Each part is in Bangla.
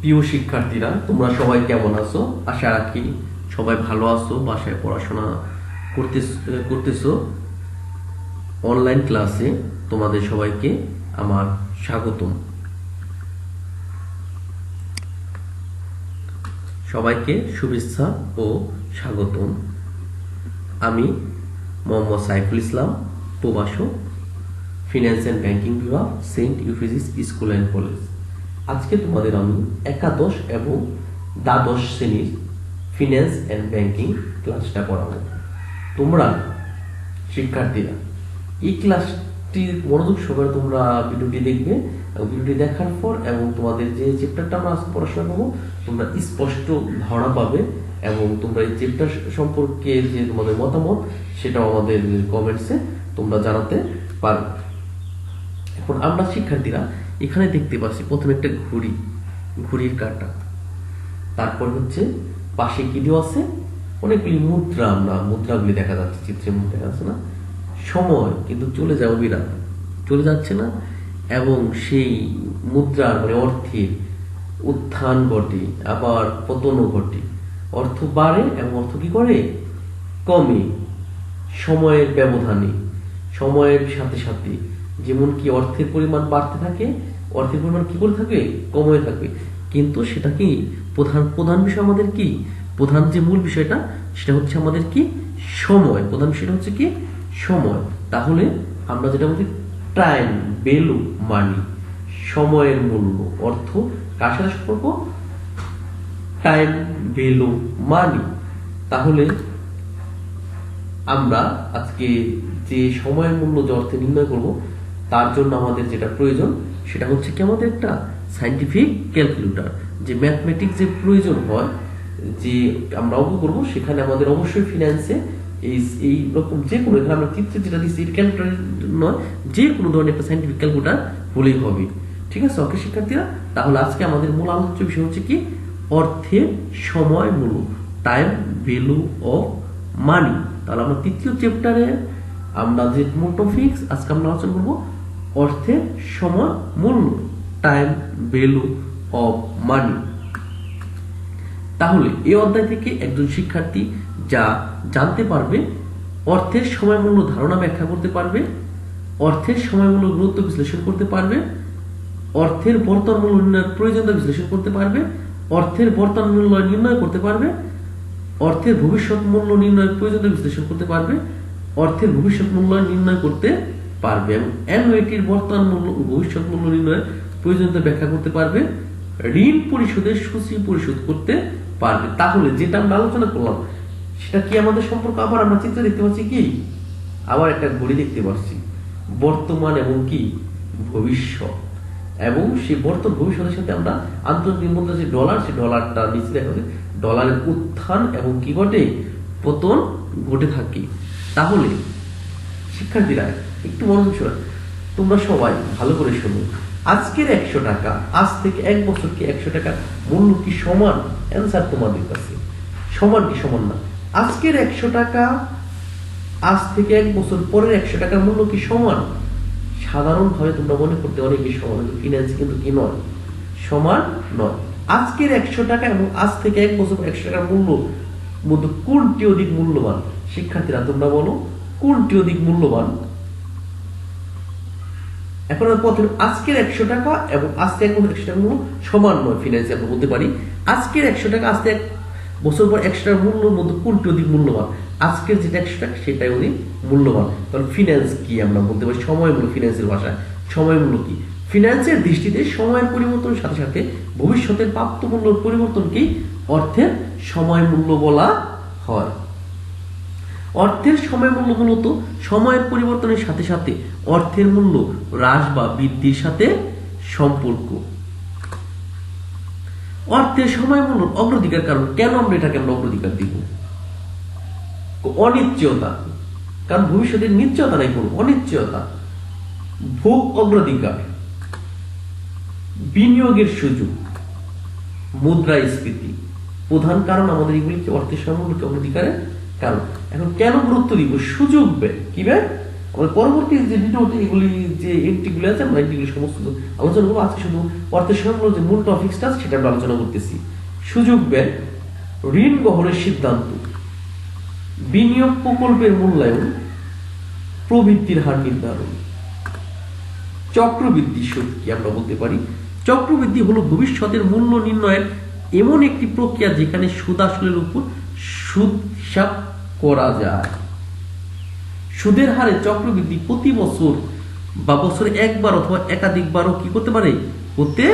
প্রিয় শিক্ষার্থীরা, তোমরা সবাই কেমন আছো? আশা রাখি সবাই ভালো আছো, বাসায় পড়াশোনা করতেছো। অনলাইন ক্লাসে তোমাদের সবাইকে আমার স্বাগতম। সবাইকে শুভেচ্ছা ও স্বাগতম। আমি মোহাম্মদ সাইফুল ইসলাম, প্রভাষক, ফিন্যান্স অ্যান্ড ব্যাংকিং বিভাগ, সেন্ট ইউফিজিস স্কুল অ্যান্ড কলেজ। আজকে তোমাদের আমি একাদশ এবং দ্বাদশ শ্রেণীর ফিন্যান্স অ্যান্ড ব্যাংকিং ক্লাসটা করাবো। তোমরা শিক্ষার্থীরা এই ক্লাসটি মনোযোগ সহকারে তোমরা ভিডিওটি দেখবে এবং ভিডিওটি দেখার পর এবং তোমাদের যে চ্যাপ্টারটা আমরা আজকে পড়াশোনা করবো তোমরা স্পষ্ট ধারণা পাবে এবং তোমরা এই চ্যাপ্টার সম্পর্কে যে তোমাদের মতামত সেটাও আমাদের কমেন্টসে তোমরা জানাতে পারো। এখন আমরা শিক্ষার্থীরা এখানে দেখতে পাচ্ছি প্রথমে একটা ঘড়ির কাঁটা, তারপর হচ্ছে পাশে কি দেওয়া আছে অনেকগুলি মুদ্রা, আমরা মুদ্রাগুলি দেখা যাচ্ছে, চিত্রে মুদ্রা দেখা যাচ্ছে না, সময় কিন্তু চলে যাও বিরাট চলে যাচ্ছে না, এবং সেই মুদ্রার মানে অর্থের উত্থান ঘটে আবার পতনও ঘটে, অর্থ বাড়ে এবং অর্থ কি করে কমে সময়ের ব্যবধানে, সময়ের সাথে সাথে। যেমন কি অর্থের পরিমাণ বাড়তে থাকে, অর্থের পরিমাণ কি করে থাকবে কমে থাকবে, কিন্তু সেটা কি প্রধান বিষয় আমাদের কি প্রধান যে মূল বিষয়টা সেটা হচ্ছে আমাদের কি সময়। প্রধান বিষয়টা হচ্ছে কি সময়। তাহলে আমরা যেটা বলছি টাইম ভ্যালু মানি, সময়ের মূল্য, অর্থ কার সাথে সম্পর্ক টাইম ভ্যালু মানি। তাহলে আমরা আজকে যে সময়ের মূল্য যে অর্থে নির্ণয় করব তার জন্য আমাদের যেটা প্রয়োজন সেটা হচ্ছে কি আমাদের একটা সায়েন্টিফিক ক্যালকুলেটর, যে ম্যাথমেটিক্স যে প্রয়োজন হয় যে আমরা অঙ্ক করবো সেখানে আমাদের অবশ্যই ফিনান্সে এই রকম যে কোনো, এখানে আমরা চিত্রে যেটা দিচ্ছি ক্যালকুলেটর নয়, যে কোনো ধরনের একটা সায়েন্টিফিক ক্যালকুলেটর হলেই হবে। ঠিক আছে ওকে শিক্ষার্থীরা, তাহলে আজকে আমাদের মূল আলোচ্য বিষয় হচ্ছে কি অর্থের সময় মূল্য, টাইম ভ্যালু অফ মানি। তাহলে আমরা তৃতীয় চ্যাপ্টারে আমরা যে মূল টপিক আজকে আমরা আলোচনা করবো অর্থের সময় মূল্য, টাইম ভ্যালু অফ মানি। তাহলে এই অধ্যায় থেকে একজন শিক্ষার্থী যা জানতে পারবে, অর্থের সময় মূল্য ধারণা ব্যাখ্যা করতে পারবে, অর্থের সময় মূল্য গুরুত্ব বিশ্লেষণ করতে পারবে, অর্থের বর্তমান মূল্য নির্ণয়ের প্রয়োজনীয়তা বিশ্লেষণ করতে পারবে, অর্থের বর্তমান মূল্য নির্ণয় করতে পারবে, অর্থের ভবিষ্যৎ মূল্য নির্ণয়ের প্রয়োজনীয়তা বিশ্লেষণ করতে পারবে, অর্থের ভবিষ্যৎ মূল্য নির্ণয় করতে পারবে এবং অ্যানুইটির বর্তমান মূল্য ও ভবিষ্যৎ মূল্য নির্ণয়ের প্রয়োজনীয়তা ব্যাখ্যা করতে পারবে, ঋণ পরিশোধের সূচি পরিশোধ করতে পারবে। তাহলে যেটা আমরা আলোচনা করলাম সেটা কি আমাদের সম্পর্ক, আবার আমরা চিত্র দেখতে পাচ্ছি কি আবার একটা ঘড়ি দেখতে পাচ্ছি, বর্তমান এবং কি ভবিষ্যৎ, এবং সেই বর্তমান ভবিষ্যতের সাথে আমরা আন্তর্জাতিক মুদ্রা যে ডলার, সেই ডলারটা নিচে দেখা যাচ্ছে ডলারের উত্থান এবং কি ঘটে পতন ঘটে থাকে। তাহলে শিক্ষার্থীরা একটু মনোযোগ শোনো, তোমরা সবাই ভালো করে শোনো। আজকের 100 টাকা আজ থেকে 1 বছর কি 100 টাকা মূল্য কি সমান? অ্যান্সার তোমাদের কাছে সমান কি সমান না? আজকের 100 টাকা আজ থেকে 1 বছর পরের 100 টাকার মূল্য কি সমান? সাধারণভাবে তোমরা মনে করতে অনেক বেশি সমান, ফিনান্স কিন্তু কি নয়, সমান নয়। আজকের 100 টাকা এবং আজ থেকে 1 বছর 100 টাকার মূল্য মধ্যে কোনটি অধিক মূল্যবান? শিক্ষার্থীরা তোমরা বলো কোনটি অধিক মূল্যবান? এখন প্রথমে আজকের 100 টাকা এবং আজ থেকে 1 বছর 100 টাকা মূল্য সমান নয়, ফিনান্সে আমরা বলতে পারি আজকের 100 টাকা আজ থেকে 1 বছর পর 100 টাকার মূল্যের মধ্যে কোনটি অধিক মূল্যবান? আজকের যেটা 100 টাকা সেটাই অধিক মূল্যবান। তাহলে ফিনান্স কি আমরা বলতে পারি সময় মূল্য, ফিনান্সের ভাষায় সময় মূল্য কি? ফিনান্সের দৃষ্টিতে সময়ের পরিবর্তনের সাথে সাথে ভবিষ্যতের প্রাপ্ত মূল্যের পরিবর্তনকেই অর্থের সময় মূল্য বলা হয়। অর্থের সময় মূল্য মূলত সময়ের পরিবর্তনের সাথে সাথে অর্থের মূল্য হ্রাস বা বৃদ্ধির সাথে সম্পর্ক। অর্থের সময় মূল্য অগ্রাধিকার কারণ কেন আমরা এটাকে আমরা অগ্রাধিকার দিব? অনিশ্চয়তা, কারণ ভবিষ্যতের নিশ্চয়তা নাই, কোনো অনিশ্চয়তা। ভোগ অগ্রাধিকার, বিনিয়োগের সুযোগ, মুদ্রাস্ফীতি প্রধান কারণ আমাদের এগুলিকে অর্থের সময় মূল্যকে অগ্রাধিকারের কারণ। এখন কেন গুরুত্ব দিব? সুযোগ ব্যয়, কি ব্যয়? আমরা পরবর্তী যে ভিডিওতে এগুলি যে এন্ট্রিগুলো আছে আমরা এন্ট্রিগুলি সমস্ত আলোচনা করবো। আজকে শুধু অর্থের সংখ্যাগুলো যে মূল টপিকসটা আছে সেটা আমরা আলোচনা করতেছি। সুযোগ ব্যয়, ঋণ গ্রহণের সিদ্ধান্ত, বিনিয়োগ প্রকল্পের মূল্যায়ন, প্রবৃদ্ধির হার নির্ধারণ। চক্রবৃদ্ধি সুদ কি আমরা বলতে পারি? চক্রবৃদ্ধি হলো ভবিষ্যতের মূল্য নির্ণয়ের এমন একটি প্রক্রিয়া যেখানে সুদ আসলের উপর সুদ হিসাব করা যায়। সুদের হারে চক্রবৃদ্ধি প্রতি বছর বা বছরে একবার অথবা একাধিকবারও কি করতে পারে? হতে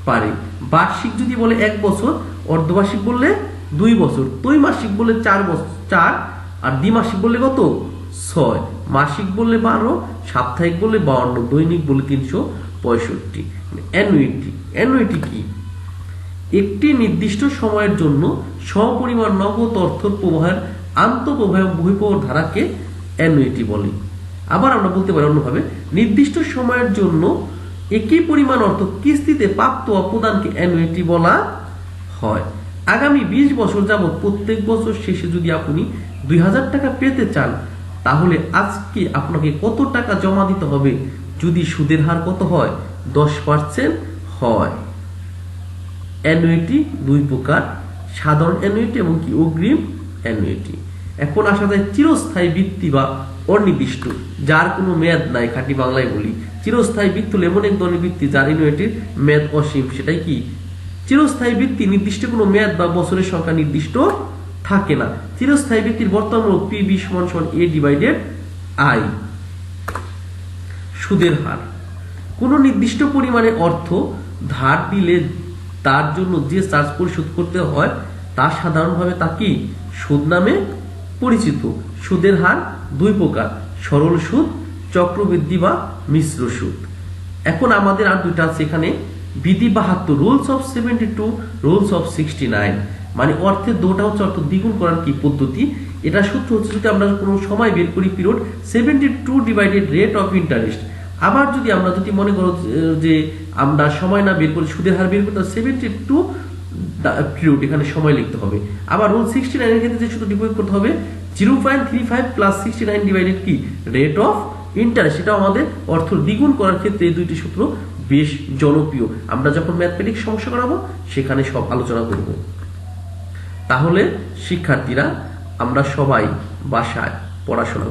পারে। বার্ষিক যদি বলে 1 বছর, অর্ধবার্ষিক বললে 2 বছর, ত্রৈমাসিক বললে 4 বছর 4, আর দ্বিমাসিক বললে কত? 6, মাসিক বললে 12, সাপ্তাহিক বললে 52, দৈনিক বললে 365। অ্যানুইটি। অ্যানুইটি কি? একটি নির্দিষ্ট সময়ের জন্য সমপরিমাণ নগদ অর্থ প্রবাহের আন্তঃপ্রবাহ বহিঃপ্রবাহ ধারাকে অ্যানুইটি বলে। আবার আমরা বলতে পারি অন্যভাবে, নির্দিষ্ট সময়ের জন্য একই পরিমাণ অর্থ কিস্তিতে প্রাপ্ত বা প্রদানকে অ্যানুইটি বলা হয়। আগামী 20 বছর যাবত প্রত্যেক বছর শেষে যদি আপনি 2000 টাকা পেতে চান, তাহলে আজকে আপনাকে কত টাকা জমা দিতে হবে? যদি সুদের হার কত হয়? 10% হয়। অ্যানুইটি 2 প্রকার, সাধারণ অ্যানুইটি এবং কি অগ্রিম অ্যানুইটি। এখন আসা যায় চিরস্থায়ী বৃত্তি বা অনির্দিষ্ট, যার কোনো মেয়াদ নাই। খাঁটি বাংলায় বলি, চিরস্থায়ী বৃত্তি হলো এমন এক ধরনের বৃত্তি যার অ্যানুইটির মেয়াদ অসীম। সেটাই কি? চিরস্থায়ী বৃত্তি। নির্দিষ্ট কোনো মেয়াদ বা বছরের সংখ্যা নির্দিষ্ট থাকে না। চিরস্থায়ী বৃত্তির বর্তমান মূল্য PB = A/I। সুদের হার। কোনো নির্দিষ্ট পরিমাণে অর্থ ধার দিলে তার জন্য যে চার্জ পরিশোধ করতে হয় তা সাধারণভাবে তা কি? সুদ নামে পরিচিত। সুদের হার 2 প্রকার, সরল সুদ, চক্রবৃদ্ধি বা মিশ্র সুদ। এখন আমাদের আর দুইটা আছে এখানে, বিধি 72, রুলস অফ 72, রুলস অফ 69। মানে অর্থের দোটা হচ্ছে অর্থ দ্বিগুণ করার কি পদ্ধতি। এটা সূত্র হচ্ছে যদি আমরা কোনো সময় বের করি period 72 divided rate of interest. আবার যদি আমরা মনে করো যে আমরা সময় না বের করে সুদের হার বের করতে 72 পিরিয়ড, এখানে সময় লিখতে হবে। আবার রুল 69 এর ক্ষেত্রে যে সূত্রটি প্রয়োগ করতে হবে 0.35 + 69 ডিভাইডেড কি রেট অফ ইন্টারেস্ট। এটা আমাদের অর্থ দ্বিগুণ করার ক্ষেত্রে এই দুইটি সূত্র বেশ জনপ্রিয়। আমরা যখন ম্যাথমেটিক্স সমস্যা করাবো সেখানে সব আলোচনা করব। তাহলে শিক্ষার্থীরা, আমরা সবাই বাসায় পড়াশোনা